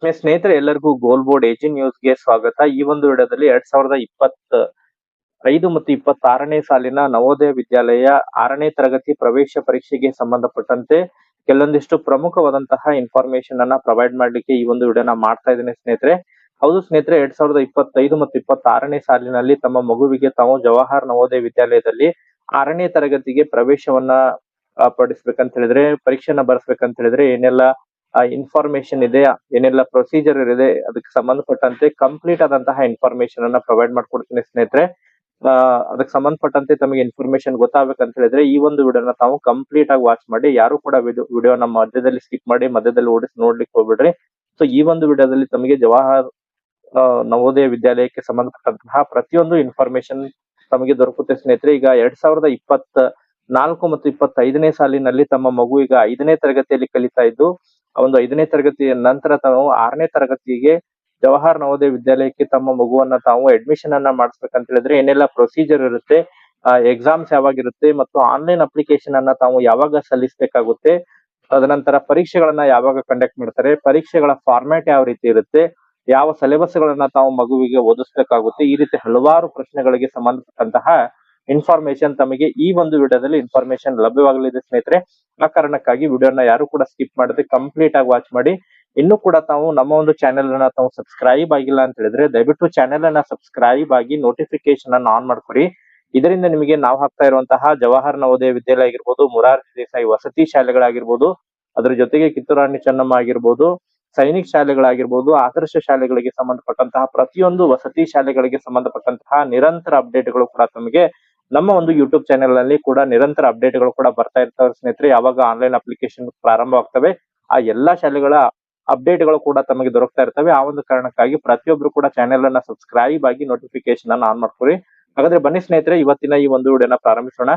ಸ್ನೇಹಿತರೆ ಎಲ್ಲರಿಗೂ ಗೋಲ್ ಬೋರ್ಡ್ ಏಜಿ ನ್ಯೂಸ್ಗೆ ಸ್ವಾಗತ. ಈ ಒಂದು ವಿಡಿಯೋದಲ್ಲಿ 2025 ಮತ್ತು 26ನೇ ಸಾಲಿನ ನವೋದಯ ವಿದ್ಯಾಲಯ 6ನೇ ತರಗತಿ ಪ್ರವೇಶ ಪರೀಕ್ಷೆಗೆ ಸಂಬಂಧಪಟ್ಟಂತೆ ಕೆಲವೊಂದಿಷ್ಟು ಪ್ರಮುಖವಾದಂತಹ ಇನ್ಫಾರ್ಮೇಶನ್ ಅನ್ನ ಪ್ರೊವೈಡ್ ಮಾಡ್ಲಿಕ್ಕೆ ಈ ಒಂದು ವಿಡಿಯೋನ ಮಾಡ್ತಾ ಇದ್ದೇನೆ ಸ್ನೇಹಿತರೆ. ಹೌದು ಸ್ನೇಹಿತರೆ, 2025 ಮತ್ತು 26ನೇ ಸಾಲಿನಲ್ಲಿ ತಮ್ಮ ಮಗುವಿಗೆ ತಾವು ಜವಾಹರ್ ನವೋದಯ ವಿದ್ಯಾಲಯದಲ್ಲಿ 6ನೇ ತರಗತಿಗೆ ಪ್ರವೇಶವನ್ನ ಪಡಿಸ್ಬೇಕಂತ ಹೇಳಿದ್ರೆ, ಪರೀಕ್ಷೆನ ಬರ್ಸ್ಬೇಕಂತ ಹೇಳಿದ್ರೆ ಏನೆಲ್ಲ ಇನ್ಫಾರ್ಮೇಶನ್ ಇದೆ, ಏನೆಲ್ಲ ಪ್ರೊಸೀಜರ್ ಇದೆ, ಅದಕ್ಕೆ ಸಂಬಂಧಪಟ್ಟಂತೆ ಕಂಪ್ಲೀಟ್ ಆದಂತಹ ಇನ್ಫಾರ್ಮೇಶನ್ ಅನ್ನ ಪ್ರೊವೈಡ್ ಮಾಡ್ಕೊಡ್ತೀನಿ ಸ್ನೇಹಿತರೆ. ಅದಕ್ಕೆ ಸಂಬಂಧಪಟ್ಟಂತೆ ತಮಗೆ ಇನ್ಫಾರ್ಮೇಶನ್ ಗೊತ್ತಾಗಬೇಕಂತ ಹೇಳಿದ್ರೆ ಈ ಒಂದು ವಿಡಿಯೋನ ತಾವು ಕಂಪ್ಲೀಟ್ ಆಗಿ ವಾಚ್ ಮಾಡಿ. ಯಾರು ಕೂಡ ವಿಡಿಯೋನ ಮಧ್ಯದಲ್ಲಿ ಸ್ಕಿಪ್ ಮಾಡಿ ಮಧ್ಯದಲ್ಲಿ ಓಡಿಸಿ ನೋಡ್ಲಿಕ್ಕೆ ಹೋಗ್ಬಿಡ್ರಿ. ಸೊ ಈ ಒಂದು ವಿಡಿಯೋದಲ್ಲಿ ತಮಗೆ ಜವಾಹರ್ ನವೋದಯ ವಿದ್ಯಾಲಯಕ್ಕೆ ಸಂಬಂಧಪಟ್ಟಂತಹ ಪ್ರತಿಯೊಂದು ಇನ್ಫಾರ್ಮೇಶನ್ ತಮಗೆ ದೊರಕುತ್ತೆ ಸ್ನೇಹಿತರೆ. ಈಗ 2024 ಮತ್ತು 25ನೇ ಸಾಲಿನಲ್ಲಿ ತಮ್ಮ ಮಗು ಈಗ 5ನೇ ತರಗತಿಯಲ್ಲಿ ಕಲಿತಾ ಇದ್ದು, ಒಂದು 5ನೇ ತರಗತಿಯ ನಂತರ ತಾವು 6ನೇ ತರಗತಿಗೆ ಜವಾಹರ್ ನವೋದಯ ವಿದ್ಯಾಲಯಕ್ಕೆ ತಮ್ಮ ಮಗುವನ್ನ ತಾವು ಅಡ್ಮಿಷನ್ ಅನ್ನ ಮಾಡಿಸ್ಬೇಕಂತ ಹೇಳಿದ್ರೆ ಏನೆಲ್ಲ ಪ್ರೊಸೀಜರ್ ಇರುತ್ತೆ, ಎಕ್ಸಾಮ್ಸ್ ಯಾವಾಗಿರುತ್ತೆ ಮತ್ತು ಆನ್ಲೈನ್ ಅಪ್ಲಿಕೇಶನ್ ಅನ್ನ ತಾವು ಯಾವಾಗ ಸಲ್ಲಿಸಬೇಕಾಗುತ್ತೆ, ತದನಂತರ ಪರೀಕ್ಷೆಗಳನ್ನ ಯಾವಾಗ ಕಂಡಕ್ಟ್ ಮಾಡ್ತಾರೆ, ಪರೀಕ್ಷೆಗಳ ಫಾರ್ಮ್ಯಾಟ್ ಯಾವ ರೀತಿ ಇರುತ್ತೆ, ಯಾವ ಸಿಲೆಬಸ್ ಗಳನ್ನ ತಾವು ಮಗುವಿಗೆ ಓದಿಸ್ಬೇಕಾಗುತ್ತೆ, ಈ ರೀತಿ ಹಲವಾರು ಪ್ರಶ್ನೆಗಳಿಗೆ ಸಂಬಂಧಪಟ್ಟಂತಹ ಇನ್ಫಾರ್ಮೇಶನ್ ತಮಗೆ ಈ ಒಂದು ವಿಡಿಯೋದಲ್ಲಿ ಇನ್ಫಾರ್ಮೇಶನ್ ಲಭ್ಯವಾಗಲಿದೆ ಸ್ನೇಹಿತರೆ. ಆ ಕಾರಣಕ್ಕಾಗಿ ವಿಡಿಯೋನ ಯಾರು ಕೂಡ ಸ್ಕಿಪ್ ಮಾಡದೆ ಕಂಪ್ಲೀಟ್ ಆಗಿ ವಾಚ್ ಮಾಡಿ. ಇನ್ನು ಕೂಡ ತಾವು ನಮ್ಮ ಒಂದು ಚಾನೆಲ್ ಅನ್ನ ತಾವು ಸಬ್ಸ್ಕ್ರೈಬ್ ಆಗಿಲ್ಲ ಅಂತ ಹೇಳಿದ್ರೆ ದಯವಿಟ್ಟು ಚಾನೆಲ್ ಅನ್ನ ಸಬ್ಸ್ಕ್ರೈಬ್ ಆಗಿ ನೋಟಿಫಿಕೇಶನ್ ಅನ್ನ ಆನ್ ಮಾಡ್ಕೊರಿ. ಇದರಿಂದ ನಿಮಗೆ ನಾವು ಹಾಕ್ತಾ ಇರುವಂತಹ ಜವಾಹರ್ ನವೋದಯ ವಿದ್ಯಾಲಯ ಆಗಿರ್ಬೋದು, ಮೊರಾರ್ಜಿ ದೇಸಾಯಿ ವಸತಿ ಶಾಲೆಗಳಾಗಿರ್ಬೋದು, ಅದ್ರ ಜೊತೆಗೆ ಕಿತ್ತೂರು ರಾಣಿ ಚೆನ್ನಮ್ಮ ಆಗಿರ್ಬೋದು, ಸೈನಿಕ್ ಶಾಲೆಗಳಾಗಿರ್ಬೋದು, ಆದರ್ಶ ಶಾಲೆಗಳಿಗೆ ಸಂಬಂಧಪಟ್ಟಂತಹ ಪ್ರತಿಯೊಂದು ವಸತಿ ಶಾಲೆಗಳಿಗೆ ಸಂಬಂಧಪಟ್ಟಂತಹ ನಿರಂತರ ಅಪ್ಡೇಟ್ಗಳು ಕೂಡ ತಮಗೆ ನಮ್ಮ ಒಂದು ಯೂಟ್ಯೂಬ್ ಚಾನೆಲ್ ನಲ್ಲಿ ಕೂಡ ನಿರಂತರ ಅಪ್ಡೇಟ್ಗಳು ಕೂಡ ಬರ್ತಾ ಇರ್ತವೆ ಸ್ನೇಹಿತರೆ. ಯಾವಾಗ ಆನ್ಲೈನ್ ಅಪ್ಲಿಕೇಶನ್ ಪ್ರಾರಂಭವಾಗ್ತವೆ ಆ ಎಲ್ಲಾ ಶಾಲೆಗಳ ಅಪ್ಡೇಟ್ಗಳು ಕೂಡ ತಮಗೆ ದೊರಕ್ತಾ ಇರ್ತವೆ. ಆ ಒಂದು ಕಾರಣಕ್ಕಾಗಿ ಪ್ರತಿಯೊಬ್ರು ಕೂಡ ಚಾನೆಲ್ ಅನ್ನ ಸಬ್ಸ್ಕ್ರೈಬ್ ಆಗಿ ನೋಟಿಫಿಕೇಶನ್ ಅನ್ನ ಆನ್ ಮಾಡ್ಕೊರಿ. ಹಾಗಾದ್ರೆ ಬನ್ನಿ ಸ್ನೇಹಿತರೆ, ಇವತ್ತಿನ ಈ ಒಂದು ವಿಡಿಯೋನ ಪ್ರಾರಂಭಿಸೋಣ.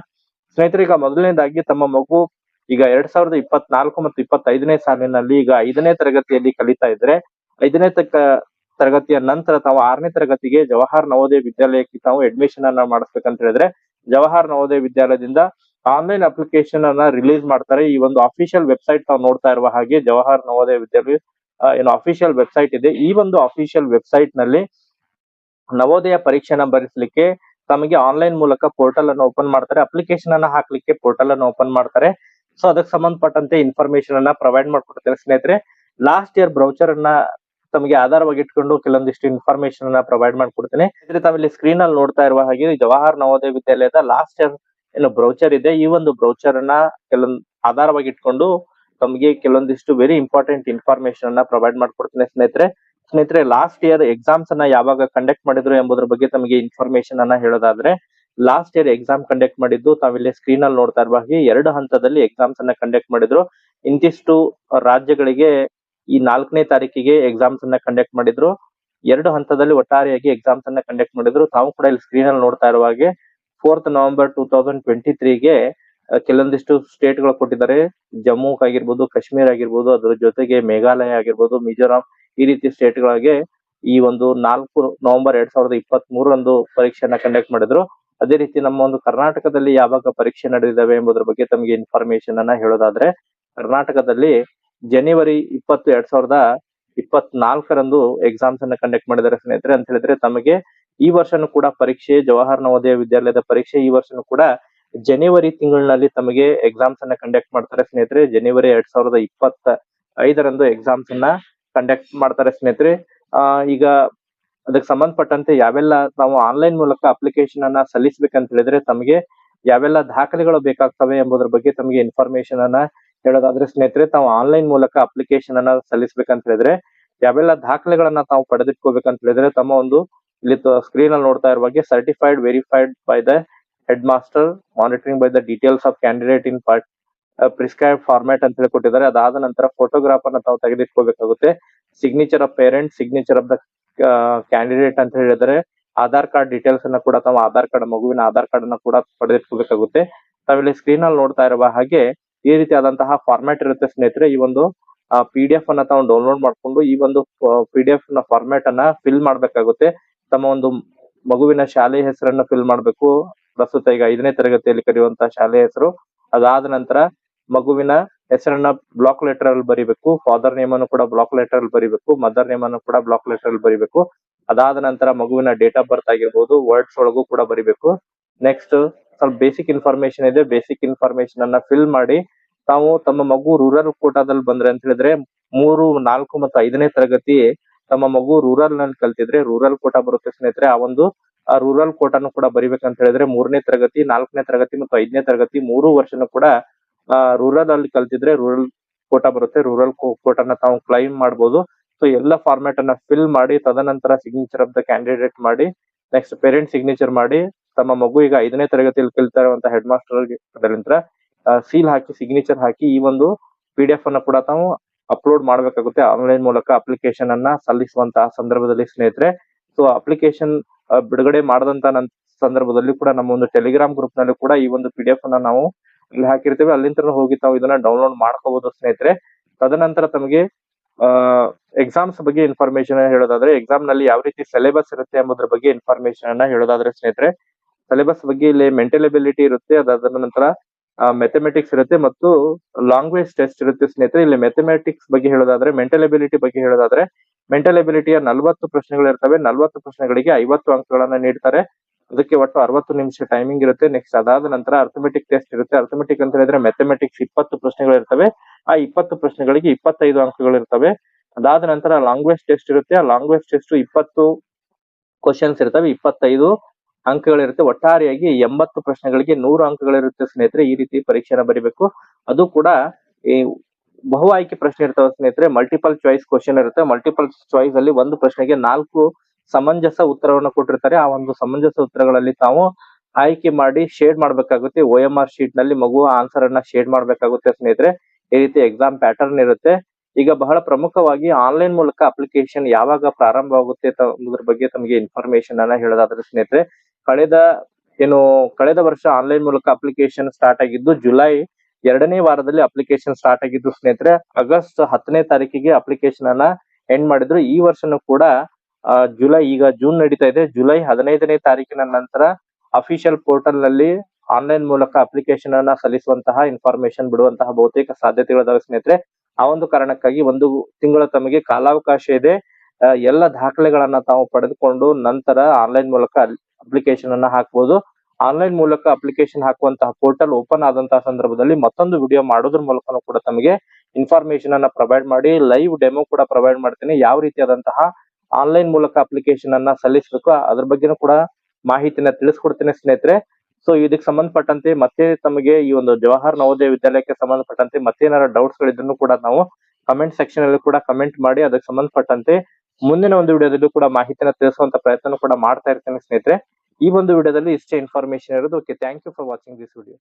ಸ್ನೇಹಿತರೆ, ಈಗ ಮೊದಲನೇದಾಗಿ ತಮ್ಮ ಮಗು ಈಗ 2024 ಮತ್ತು 25ನೇ ಸಾಲಿನಲ್ಲಿ ಈಗ 5ನೇ ತರಗತಿಯಲ್ಲಿ ಕಲಿತಾ ಇದ್ರೆ, 5ನೇ ತರಗತಿಯ ನಂತರ ತಾವು 6ನೇ ತರಗತಿಗೆ ಜವಾಹರ್ ನವೋದಯ ವಿದ್ಯಾಲಯಕ್ಕೆ ತಾವು ಅಡ್ಮಿಷನ್ ಅನ್ನ ಮಾಡಿಸ್ಬೇಕಂತ ಹೇಳಿದ್ರೆ ಜವಾಹರ್ ನವೋದಯ ವಿದ್ಯಾಲಯದಿಂದ ಆನ್ಲೈನ್ ಅಪ್ಲಿಕೇಶನ್ ಅನ್ನ ರಿಲೀಸ್ ಮಾಡ್ತಾರೆ. ಈ ಒಂದು ಅಫಿಷಿಯಲ್ ವೆಬ್ಸೈಟ್ ತಾವು ನೋಡ್ತಾ ಇರುವ ಹಾಗೆ ಜವಾಹರ್ ನವೋದಯ ವಿದ್ಯಾಲಯ ಏನು ಅಫಿಷಿಯಲ್ ವೆಬ್ಸೈಟ್ ಇದೆ. ಈ ಒಂದು ಅಫಿಷಿಯಲ್ ವೆಬ್ಸೈಟ್ ನಲ್ಲಿ ನವೋದಯ ಪರೀಕ್ಷೆನ ಬರೆಸಲಿಕ್ಕೆ ತಮಗೆ ಆನ್ಲೈನ್ ಮೂಲಕ ಪೋರ್ಟಲ್ ಅನ್ನು ಓಪನ್ ಮಾಡ್ತಾರೆ, ಅಪ್ಲಿಕೇಶನ್ ಅನ್ನ ಹಾಕ್ಲಿಕ್ಕೆ ಪೋರ್ಟಲ್ ಅನ್ನು ಓಪನ್ ಮಾಡ್ತಾರೆ. ಸೊ ಅದಕ್ಕೆ ಸಂಬಂಧಪಟ್ಟಂತೆ ಇನ್ಫಾರ್ಮೇಶನ್ ಅನ್ನ ಪ್ರೊವೈಡ್ ಮಾಡ್ಕೊಡ್ತೇನೆ ಸ್ನೇಹಿತರೆ. ಲಾಸ್ಟ್ ಇಯರ್ ಬ್ರೌಚರ್ ಅನ್ನ ತಮಗೆ ಆಧಾರವಾಗಿ ಇಟ್ಕೊಂಡು ಕೆಲವೊಂದಿಷ್ಟು ಇನ್ಫಾರ್ಮೇಶನ್ ಅನ್ನ ಪ್ರೊವೈಡ್ ಮಾಡ್ಕೊಡ್ತೇನೆ. ತಾವಿಲ್ಲಿ ಸ್ಕ್ರೀನ್ ಅಲ್ಲಿ ನೋಡ್ತಾ ಇರುವ ಹಾಗೆ ಜವಾಹರ್ ನವೋದಯ ವಿದ್ಯಾಲಯದ ಲಾಸ್ಟ್ ಇಯರ್ ಏನು ಬ್ರೌಚರ್ ಇದೆ, ಈ ಒಂದು ಬ್ರೌಚರ್ ಅನ್ನ ಕೆಲವೊಂದು ಆಧಾರವಾಗಿ ಇಟ್ಕೊಂಡು ತಮಗೆ ಕೆಲವೊಂದಿಷ್ಟು ವೆರಿ ಇಂಪಾರ್ಟೆಂಟ್ ಇನ್ಫಾರ್ಮೇಶನ್ ಅನ್ನ ಪ್ರೊವೈಡ್ ಮಾಡ್ಕೊಡ್ತೇನೆ ಸ್ನೇಹಿತರೆ. ಲಾಸ್ಟ್ ಇಯರ್ ಎಕ್ಸಾಮ್ಸ್ ಅನ್ನ ಯಾವಾಗ ಕಂಡಕ್ಟ್ ಮಾಡಿದ್ರು ಎಂಬುದರ ಬಗ್ಗೆ ತಮಗೆ ಇನ್ಫಾರ್ಮೇಶನ್ ಅನ್ನ ಹೇಳೋದಾದ್ರೆ, ಲಾಸ್ಟ್ ಇಯರ್ ಎಕ್ಸಾಮ್ ಕಂಡಕ್ಟ್ ಮಾಡಿದ್ದು ತಾವಿಲ್ಲಿ ಸ್ಕ್ರೀನ್ ಅಲ್ಲಿ ನೋಡ್ತಾ ಇರುವ ಹಾಗೆ 2 ಹಂತದಲ್ಲಿ ಎಕ್ಸಾಮ್ಸ್ ಅನ್ನ ಕಂಡಕ್ಟ್ ಮಾಡಿದ್ರು. ಇಂತಿಷ್ಟು ರಾಜ್ಯಗಳಿಗೆ ಈ 4ನೇ ತಾರೀಕಿಗೆ ಎಕ್ಸಾಮ್ಸ್ ಅನ್ನ ಕಂಡಕ್ಟ್ ಮಾಡಿದ್ರು. 2 ಹಂತದಲ್ಲಿ ಒಟ್ಟಾರೆಯಾಗಿ ಎಕ್ಸಾಮ್ಸ್ ಅನ್ನ ಕಂಡಕ್ಟ್ ಮಾಡಿದ್ರು. ತಾವು ಕೂಡ ಇಲ್ಲಿ ಸ್ಕ್ರೀನ್ ಅಲ್ಲಿ ನೋಡ್ತಾ ಇರುವ ಹಾಗೆ 4th ನವೆಂಬರ್ 2023ಗೆ ಕೆಲವೊಂದಿಷ್ಟು ಸ್ಟೇಟ್ ಗಳು ಕೊಟ್ಟಿದ್ದಾರೆ. ಜಮ್ಮು ಆಗಿರ್ಬೋದು, ಕಾಶ್ಮೀರ್ ಆಗಿರ್ಬೋದು, ಅದ್ರ ಜೊತೆಗೆ ಮೇಘಾಲಯ ಆಗಿರ್ಬೋದು, ಮಿಜೋರಾಂ, ಈ ರೀತಿ ಸ್ಟೇಟ್ ಗಳಿಗೆ ಈ ಒಂದು 4 ನವೆಂಬರ್ 2023 ಪರೀಕ್ಷೆಯನ್ನ ಕಂಡಕ್ಟ್ ಮಾಡಿದ್ರು. ಅದೇ ರೀತಿ ನಮ್ಮ ಒಂದು ಕರ್ನಾಟಕದಲ್ಲಿ ಯಾವಾಗ ಪರೀಕ್ಷೆ ನಡೆದಿದ್ದಾವೆ ಎಂಬುದರ ಬಗ್ಗೆ ತಮಗೆ ಇನ್ಫಾರ್ಮೇಶನ್ ಅನ್ನ ಹೇಳೋದಾದ್ರೆ, ಕರ್ನಾಟಕದಲ್ಲಿ ಜನವರಿ 20, 2024 ಎಕ್ಸಾಮ್ಸ್ ಅನ್ನ ಕಂಡಕ್ಟ್ ಮಾಡಿದ್ದಾರೆ ಸ್ನೇಹಿತರೆ. ಅಂತ ಹೇಳಿದ್ರೆ ತಮಗೆ ಈ ವರ್ಷನೂ ಕೂಡ ಪರೀಕ್ಷೆ, ಜವಾಹರ್ ನವೋದಯ ವಿದ್ಯಾಲಯದ ಪರೀಕ್ಷೆ ಈ ವರ್ಷನೂ ಕೂಡ ಜನವರಿ ತಿಂಗಳಿನಲ್ಲಿ ತಮಗೆ ಎಕ್ಸಾಮ್ಸ್ ಅನ್ನ ಕಂಡಕ್ಟ್ ಮಾಡ್ತಾರೆ ಸ್ನೇಹಿತರೆ. ಜನವರಿ 2025 ಎಕ್ಸಾಮ್ಸ್ ಅನ್ನ ಕಂಡಕ್ಟ್ ಮಾಡ್ತಾರೆ ಸ್ನೇಹಿತರೆ. ಈಗ ಅದಕ್ಕೆ ಸಂಬಂಧಪಟ್ಟಂತೆ ಯಾವೆಲ್ಲ ನಾವು ಆನ್ಲೈನ್ ಮೂಲಕ ಅಪ್ಲಿಕೇಶನ್ ಅನ್ನ ಸಲ್ಲಿಸಬೇಕಂತ ಹೇಳಿದ್ರೆ ತಮಗೆ ಯಾವೆಲ್ಲ ದಾಖಲೆಗಳು ಬೇಕಾಗ್ತವೆ ಎಂಬುದರ ಬಗ್ಗೆ ತಮಗೆ ಇನ್ಫಾರ್ಮೇಶನ್ ಅನ್ನ ಹೇಳೋದಾದ್ರೆ ಸ್ನೇಹಿತರೆ, ತಾವು ಆನ್ಲೈನ್ ಮೂಲಕ ಅಪ್ಲಿಕೇಶನ್ ಅನ್ನ ಸಲ್ಲಿಸಬೇಕಂತ ಹೇಳಿದ್ರೆ ಯಾವೆಲ್ಲ ದಾಖಲೆಗಳನ್ನ ತಾವು ಪಡೆದಿಟ್ಕೋಬೇಕಂತ ಹೇಳಿದ್ರೆ ತಮ್ಮ ಒಂದು ಇಲ್ಲಿ ಸ್ಕ್ರೀನ್ ಅಲ್ಲಿ ನೋಡ್ತಾ ಇರುವ ಹಾಗೆ certified verified by the head master, monitoring by the details of candidate in prescribe format ಅಂತ ಹೇಳಿ ಕೊಟ್ಟಿದ್ದಾರೆ. ಅದಾದ ನಂತರ ಫೋಟೋಗ್ರಾಫ್ ಅನ್ನ ತಾವು ತೆಗೆದಿಟ್ಕೋಬೇಕಾಗುತ್ತೆ. Signature of parent, signature of the candidate ಅಂತ ಹೇಳಿದರೆ ಆಧಾರ್ ಕಾರ್ಡ್ ಡೀಟೇಲ್ಸ್ ಅನ್ನ ಕೂಡ ತಾವು ಆಧಾರ್ ಕಾರ್ಡ್, ಮಗುವಿನ ಆಧಾರ್ ಕಾರ್ಡ್ ಅನ್ನ ಕೂಡ ಪಡೆದಿಟ್ಕೋಬೇಕಾಗುತ್ತೆ. ತಾವಿಲ್ಲಿ ಸ್ಕ್ರೀನ್ ಅಲ್ಲಿ ನೋಡ್ತಾ ಇರುವ ಹಾಗೆ ಈ ರೀತಿಯಾದಂತಹ ಫಾರ್ಮ್ಯಾಟ್ ಇರುತ್ತೆ ಸ್ನೇಹಿತರೆ. ಈ ಒಂದು PDF ಅನ್ನ ತಾವು ಡೌನ್ಲೋಡ್ ಮಾಡ್ಕೊಂಡು ಈ ಒಂದು PDF ನ ಫಾರ್ಮ್ಯಾಟ್ ಅನ್ನ ಫಿಲ್ ಮಾಡ್ಬೇಕಾಗುತ್ತೆ. ತಮ್ಮ ಒಂದು ಮಗುವಿನ ಶಾಲೆಯ ಹೆಸರನ್ನ ಫಿಲ್ ಮಾಡ್ಬೇಕು. ಪ್ರಸ್ತುತ ಈಗ 5ನೇ ತರಗತಿಯಲ್ಲಿ ಕಲಿಯುವಂತಹ ಶಾಲೆಯ ಹೆಸರು. ಅದಾದ ನಂತರ ಮಗುವಿನ ಹೆಸರನ್ನ ಬ್ಲಾಕ್ ಲೆಟರ್ ಅಲ್ಲಿ ಬರಿಬೇಕು. ಫಾದರ್ ನೇಮ್ ಅನ್ನು ಕೂಡ ಬ್ಲಾಕ್ ಲೆಟರ್ ಅಲ್ಲಿ ಬರಿಬೇಕು. ಮದರ್ ನೇಮ್ ಅನ್ನು ಕೂಡ ಬ್ಲಾಕ್ ಲೆಟರ್ ಅಲ್ಲಿ ಬರಿಬೇಕು. ಅದಾದ ನಂತರ ಮಗುವಿನ ಡೇಟ್ ಆಫ್ ಬರ್ತ್ ಆಗಿರ್ಬೋದು ವರ್ಡ್ಸ್ ಒಳಗೂ ಕೂಡ ಬರಿಬೇಕು. ನೆಕ್ಸ್ಟ್ ಸ್ವಲ್ಪ ಬೇಸಿಕ್ ಇನ್ಫಾರ್ಮೇಶನ್ ಇದೆ. ಬೇಸಿಕ್ ಇನ್ಫಾರ್ಮೇಶನ್ ಅನ್ನ ಫಿಲ್ ಮಾಡಿ ತಾವು ತಮ್ಮ ಮಗು ರೂರಲ್ ಕೋಟಾದಲ್ಲಿ ಬಂದ್ರೆ ಅಂತ ಹೇಳಿದ್ರೆ 3, 4 ಮತ್ತು 5ನೇ ತರಗತಿ ತಮ್ಮ ಮಗು ರೂರಲ್ ನಲ್ಲಿ ಕಲ್ತಿದ್ರೆ ರೂರಲ್ ಕೋಟಾ ಬರುತ್ತೆ ಸ್ನೇಹಿತರೆ. ಆ ರೂರಲ್ ಕೋಟಾನು ಕೂಡ ಬರಿಬೇಕಂತ ಹೇಳಿದ್ರೆ 3ನೇ ತರಗತಿ, 4ನೇ ತರಗತಿ ಮತ್ತು 5ನೇ ತರಗತಿ 3 ವರ್ಷನೂ ಕೂಡ ರೂರಲ್ ಅಲ್ಲಿ ಕಲ್ತಿದ್ರೆ ರೂರಲ್ ಕೋಟಾ ಬರುತ್ತೆ. ರೂರಲ್ ಕೋಟಾನ ತಾವು ಕ್ಲೈಮ್ ಮಾಡಬಹುದು. ಸೊ ಎಲ್ಲ ಫಾರ್ಮ್ಯಾಟ್ ಅನ್ನ ಫಿಲ್ ಮಾಡಿ ತದನಂತರ ಸಿಗ್ನೇಚರ್ ಆಫ್ ದ ಕ್ಯಾಂಡಿಡೇಟ್ ಮಾಡಿ ನೆಕ್ಸ್ಟ್ ಪೇರೆಂಟ್ ಸಿಗ್ನೇಚರ್ ಮಾಡಿ ತಮ್ಮ ಮಗು ಈಗ 5ನೇ ತರಗತಿಯಲ್ಲಿ ಕಲಿತಾ ಇರುವಂತ ಹೆಡ್ ಮಾಸ್ಟರ್ ಸೀಲ್ ಹಾಕಿ ಸಿಗ್ನೇಚರ್ ಹಾಕಿ ಈ ಒಂದು PDF ಅನ್ನ ಕೂಡ ತಾವು ಅಪ್ಲೋಡ್ ಮಾಡಬೇಕಾಗುತ್ತೆ ಆನ್ಲೈನ್ ಮೂಲಕ ಅಪ್ಲಿಕೇಶನ್ ಅನ್ನ ಸಲ್ಲಿಸುವಂತಹ ಸಂದರ್ಭದಲ್ಲಿ ಸ್ನೇಹಿತರೆ. ಸೊ ಅಪ್ಲಿಕೇಶನ್ ಬಿಡುಗಡೆ ಮಾಡದಂತ ಸಂದರ್ಭದಲ್ಲಿ ಕೂಡ ನಮ್ಮ ಒಂದು ಟೆಲಿಗ್ರಾಮ್ ಗ್ರೂಪ್ ನಲ್ಲಿ ಕೂಡ ಈ ಒಂದು PDF ಅನ್ನ ನಾವು ಇಲ್ಲಿ ಹಾಕಿರ್ತೇವೆ. ಅಲ್ಲಿಂದ ಹೋಗಿ ತಾವು ಇದನ್ನ ಡೌನ್ಲೋಡ್ ಮಾಡ್ಕೋಬಹುದು ಸ್ನೇಹಿತರೆ. ತದನಂತರ ತಮಗೆ ಎಕ್ಸಾಮ್ಸ್ ಬಗ್ಗೆ ಇನ್ಫಾರ್ಮೇಶನ್ ಹೇಳೋದಾದ್ರೆ ಎಕ್ಸಾಮ್ ನಲ್ಲಿ ಯಾವ ರೀತಿ ಸಿಲೆಬಸ್ ಇರುತ್ತೆ ಎಂಬುದರ ಬಗ್ಗೆ ಇನ್ಫಾರ್ಮೇಶನ್ ಅನ್ನ ಹೇಳೋದಾದ್ರೆ ಸ್ನೇಹಿತರೆ, ಸಿಲೆಬಸ್ ಬಗ್ಗೆ ಇಲ್ಲಿ ಮೆಂಟಲ್ ಎಬಿಲಿಟಿ ಇರುತ್ತೆ. ಅದಾದ ನಂತರ ಮ್ಯಾಥಮೆಟಿಕ್ಸ್ ಇರುತ್ತೆ ಮತ್ತು ಲ್ಯಾಂಗ್ವೇಜ್ ಟೆಸ್ಟ್ ಇರುತ್ತೆ ಸ್ನೇಹಿತರೆ. ಇಲ್ಲಿ ಮ್ಯಾಥಮೆಟಿಕ್ಸ್ ಬಗ್ಗೆ ಹೇಳೋದಾದ್ರೆ ಮೆಂಟಲ್ ಎಬಿಲಿಟಿ ಬಗ್ಗೆ ಹೇಳೋದಾದ್ರೆ ಮೆಂಟಲ್ ಎಬಿಲಿಟಿಯ 40 ಪ್ರಶ್ನೆಗಳು ಇರ್ತವೆ. 40 ಪ್ರಶ್ನೆಗಳಿಗೆ 50 ಅಂಕಗಳನ್ನ ನೀಡ್ತಾರೆ. ಅದಕ್ಕೆ ಒಟ್ಟು 60 ನಿಮಿಷ ಟೈಮಿಂಗ್ ಇರುತ್ತೆ. ನೆಕ್ಸ್ಟ್ ಅದಾದ ನಂತರ ಅರ್ಥಮೆಟಿಕ್ ಟೆಸ್ಟ್ ಇರುತ್ತೆ. ಅರ್ಥಮೆಟಿಕ್ ಅಂತ ಹೇಳಿದ್ರೆ ಮ್ಯಾಥಮೆಟಿಕ್ಸ್ 20 ಪ್ರಶ್ನೆಗಳು ಇರ್ತವೆ. ಆ 20 ಪ್ರಶ್ನೆಗಳಿಗೆ 25 ಅಂಕಗಳು ಇರ್ತವೆ. ಅದಾದ ನಂತರ ಲ್ಯಾಂಗ್ವೇಜ್ ಟೆಸ್ಟ್ ಇರುತ್ತೆ. ಆ ಲ್ಯಾಂಗ್ವೇಜ್ ಟೆಸ್ಟ್ 20 ಕ್ವಶನ್ಸ್ ಇರ್ತವೆ, 25 ಅಂಕಗಳಿರುತ್ತೆ. ಒಟ್ಟಾರೆಯಾಗಿ 80 ಪ್ರಶ್ನೆಗಳಿಗೆ 100 ಅಂಕಗಳಿರುತ್ತೆ ಸ್ನೇಹಿತರೆ. ಈ ರೀತಿ ಪರೀಕ್ಷೆನ ಬರಿಬೇಕು. ಅದು ಕೂಡ ಈ ಬಹು ಆಯ್ಕೆ ಪ್ರಶ್ನೆ ಇರ್ತವೆ ಸ್ನೇಹಿತರೆ. ಮಲ್ಟಿಪಲ್ ಚಾಯ್ಸ್ ಕ್ವಶನ್ ಇರುತ್ತೆ. ಮಲ್ಟಿಪಲ್ ಚಾಯ್ಸ್ ಅಲ್ಲಿ ಒಂದು ಪ್ರಶ್ನೆಗೆ 4 ಸಮಂಜಸ ಉತ್ತರವನ್ನು ಕೊಟ್ಟಿರ್ತಾರೆ. ಆ ಒಂದು ಸಮಂಜಸ ಉತ್ತರಗಳಲ್ಲಿ ತಾವು ಆಯ್ಕೆ ಮಾಡಿ ಶೇಡ್ ಮಾಡ್ಬೇಕಾಗುತ್ತೆ. OMR ಶೀಟ್ ನಲ್ಲಿ ಮಗು ಆನ್ಸರ್ ಅನ್ನ ಶೇಡ್ ಮಾಡ್ಬೇಕಾಗುತ್ತೆ ಸ್ನೇಹಿತರೆ. ಈ ರೀತಿ ಎಕ್ಸಾಮ್ ಪ್ಯಾಟರ್ನ್ ಇರುತ್ತೆ. ಈಗ ಬಹಳ ಪ್ರಮುಖವಾಗಿ ಆನ್ಲೈನ್ ಮೂಲಕ ಅಪ್ಲಿಕೇಶನ್ ಯಾವಾಗ ಪ್ರಾರಂಭವಾಗುತ್ತೆ ಅನ್ನೋದ್ರ ಬಗ್ಗೆ ತಮಗೆ ಇನ್ಫಾರ್ಮೇಶನ್ ಅನ್ನ ಹೇಳೋದಾದ್ರೆ ಸ್ನೇಹಿತರೆ, ಕಳೆದ ವರ್ಷ ಆನ್ಲೈನ್ ಮೂಲಕ ಅಪ್ಲಿಕೇಶನ್ ಸ್ಟಾರ್ಟ್ ಆಗಿದ್ದು ಜುಲೈ 2ನೇ ವಾರದಲ್ಲಿ ಅಪ್ಲಿಕೇಶನ್ ಸ್ಟಾರ್ಟ್ ಆಗಿದ್ದು ಸ್ನೇಹಿತರೆ. ಆಗಸ್ಟ್ 10ನೇ ತಾರೀಕಿಗೆ ಅಪ್ಲಿಕೇಶನ್ ಅನ್ನ ಎಂಡ್ ಮಾಡಿದ್ರು. ಈ ವರ್ಷನೂ ಕೂಡ ಈಗ ಜೂನ್ ನಡೀತಾ ಇದೆ. ಜುಲೈ 15ನೇ ತಾರೀಕಿನ ನಂತರ ಅಫಿಷಿಯಲ್ ಪೋರ್ಟಲ್ ನಲ್ಲಿ ಆನ್ಲೈನ್ ಮೂಲಕ ಅಪ್ಲಿಕೇಶನ್ ಅನ್ನ ಸಲ್ಲಿಸುವಂತಹ ಇನ್ಫಾರ್ಮೇಶನ್ ಬಿಡುವಂತಹ ಬಹುತೇಕ ಸಾಧ್ಯತೆಗಳಿದಾವೆ ಸ್ನೇಹಿತರೆ. ಆ ಒಂದು ಕಾರಣಕ್ಕಾಗಿ 1 ತಿಂಗಳ ತಮಗೆ ಕಾಲಾವಕಾಶ ಇದೆ. ಎಲ್ಲ ದಾಖಲೆಗಳನ್ನ ತಾವು ಪಡೆದುಕೊಂಡು ನಂತರ ಆನ್ಲೈನ್ ಮೂಲಕ ಅಪ್ಲಿಕೇಶನ್ ಅನ್ನ ಹಾಕಬಹುದು. ಆನ್ಲೈನ್ ಮೂಲಕ ಅಪ್ಲಿಕೇಶನ್ ಹಾಕುವಂತಹ ಪೋರ್ಟಲ್ ಓಪನ್ ಆದಂತಹ ಸಂದರ್ಭದಲ್ಲಿ ಮತ್ತೊಂದು ವಿಡಿಯೋ ಮಾಡೋದ್ರ ಮೂಲಕ ಕೂಡ ತಮಗೆ ಇನ್ಫಾರ್ಮೇಶನ್ ಅನ್ನ ಪ್ರೊವೈಡ್ ಮಾಡಿ ಲೈವ್ ಡೆಮೋ ಕೂಡ ಪ್ರೊವೈಡ್ ಮಾಡ್ತೀನಿ. ಯಾವ ರೀತಿಯಾದಂತಹ ಆನ್ಲೈನ್ ಮೂಲಕ ಅಪ್ಲಿಕೇಶನ್ ಅನ್ನ ಸಲ್ಲಿಸಬೇಕು ಅದ್ರ ಬಗ್ಗೆನೂ ಕೂಡ ಮಾಹಿತಿನ ತಿಳಿಸ್ಕೊಡ್ತೀನಿ ಸ್ನೇಹಿತರೆ. ಸೊ ಇದಕ್ಕೆ ಸಂಬಂಧಪಟ್ಟಂತೆ ಮತ್ತೆ ತಮಗೆ ಈ ಒಂದು ಜವಾಹರ್ ನವೋದಯ ವಿದ್ಯಾಲಯಕ್ಕೆ ಸಂಬಂಧಪಟ್ಟಂತೆ ಮತ್ತೇನಾರ ಡೌಟ್ಸ್ ಗಳಿದ್ರು ಕೂಡ ನಾವು ಕಮೆಂಟ್ ಸೆಕ್ಷನ್ ಅಲ್ಲಿ ಕೂಡ ಕಮೆಂಟ್ ಮಾಡಿ ಅದಕ್ಕೆ ಸಂಬಂಧಪಟ್ಟಂತೆ ಮುಂದಿನ ಒಂದು ವಿಡಿಯೋದಲ್ಲೂ ಕೂಡ ಮಾಹಿತಿನ ತಿಳಿಸುವಂತ ಪ್ರಯತ್ನ ಕೂಡ ಮಾಡ್ತಾ ಇರ್ತೇನೆ ಸ್ನೇಹಿತರೆ. ಈ ಒಂದು ವಿಡಿಯೋದಲ್ಲಿ ಇಷ್ಟೇ ಇನ್ಫಾರ್ಮೇಶನ್ ಇರೋದು. Okay, thank you for watching this video.